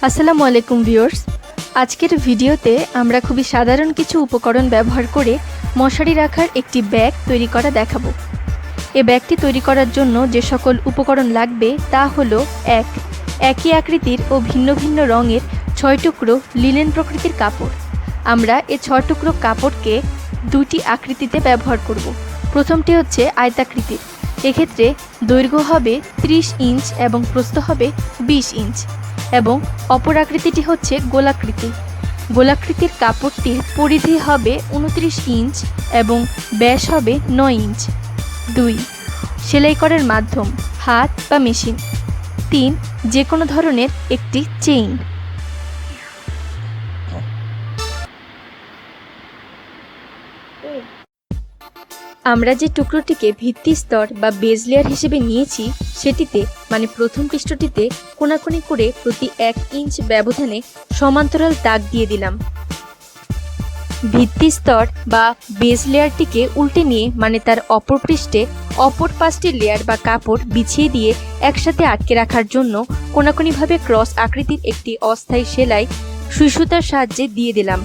আসসালামু আলাইকুম ভিউয়ার্স, আজকের ভিডিওতে আমরা খুবই সাধারণ কিছু উপকরণ ব্যবহার করে মশারি রাখার একটি ব্যাগ তৈরি করা দেখাবো। এই ব্যাগটি তৈরি করার জন্য যে সকল উপকরণ লাগবে তা হলো একই আকৃতির ও ভিন্ন ভিন্ন রঙের 6 টুকরো লিনেন প্রকৃতির কাপড়। আমরা এই 6 টুকরো কাপড়কে দুটি আকৃতিতে ব্যবহার করব। প্রথমটি হচ্ছে আয়তাকৃতির, এক্ষেত্রে দৈর্ঘ্য হবে 30 ইঞ্চ এবং প্রস্থ হবে 20 ইঞ্চ, এবং অপর আকৃতিটি হচ্ছে গোলাকৃতি। গোলাকৃতির কাপড়টির পরিধি হবে 29 ইঞ্চ এবং ব্যাস হবে 9 ইঞ্চ। 2. সেলাই করার মাধ্যম হাত বা মেশিন। 3. যে কোনো ধরনের একটি চেইন। আমরা যে টুকরোটিকে ভিত্তি স্তর বা বেজ লেয়ার হিসেবে নিয়েছি সেটিতে মানে প্রথম পৃষ্ঠটিতে কোনাকুনি করে প্রতি 1 ইঞ্চ ব্যবধানে সমান্তরাল দাগ দিয়ে দিলাম। ভিত্তি স্তর বা বেজ লেয়ারটিকে উল্টে নিয়ে মানে তার অপর পৃষ্ঠে অপর 5টি লেয়ার বা কাপড় বিছিয়ে দিয়ে একসাথে আটকে রাখার জন্য কোনাকুনিভাবে ক্রস আকৃতির একটি অস্থায়ী সেলাই সুই সুতার সাহায্যে দিয়ে দিলাম।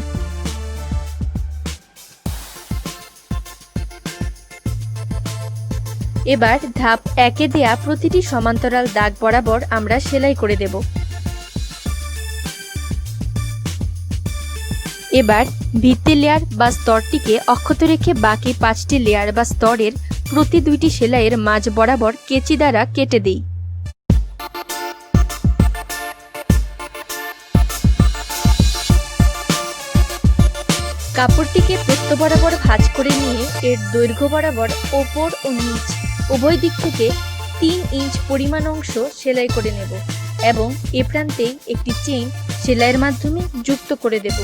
এবার ধাপ 1-এ দেয়া প্রতিটি সমান্তরাল দাগ বরাবর আমরা সেলাই করে দেব। এবার ভিত্তি লেয়ার বা স্তরটিকে অক্ষত রেখে বাকি 5টি লেয়ার বা স্তরের প্রতি 2টি সেলাইয়ের মাঝ বরাবর কেচি দ্বারা কেটে দেই। কাপড়টিকে প্রস্থ বরাবর ভাঁজ করে নিয়ে এর দৈর্ঘ্য বরাবর ওপর ও নিচ উভয় দিক থেকে 3 ইঞ্চ পরিমাণ অংশ সেলাই করে নেব এবং এ প্রান্তে একটি চেইন সেলাইয়ের মাধ্যমে যুক্ত করে দেব।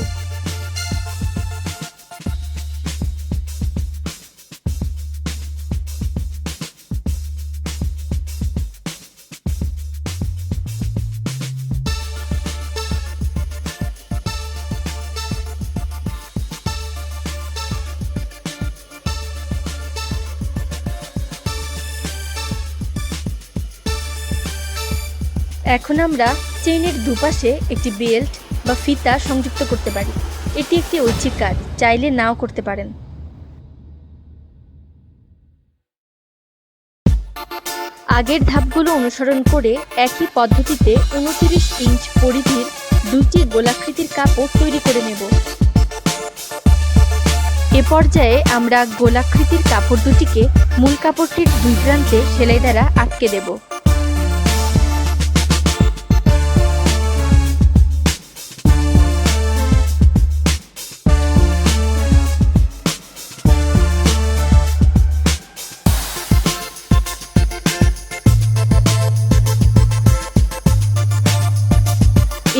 এখন আমরা চেইনের দুপাশে একটি বেল্ট বা ফিতা সংযুক্ত করতে পারি। এটি একটি ঐচ্ছিক কাজ, চাইলে নাও করতে পারেন। আগের ধাপগুলো অনুসরণ করে একই পদ্ধতিতে 29 ইঞ্চ পরিধির 2টি গোলাকৃতির কাপড় তৈরি করে নেব। এ পর্যায়ে আমরা গোলাকৃতির কাপড় দুটিকে মূল কাপড়টির 2 প্রান্তে সেলাই দ্বারা আটকে দেব।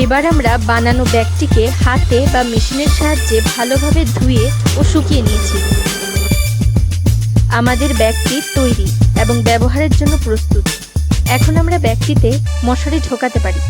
এবার আমরা বানানো ব্যাগটিকে হাতে বা মেশিনের সাহায্যে ভালোভাবে ধুয়ে ও শুকিয়ে নিয়েছি। আমাদের ব্যাগটি তৈরি এবং ব্যবহারের জন্য প্রস্তুত। এখন আমরা ব্যাগটিতে মশারি ঢোকাতে পারি।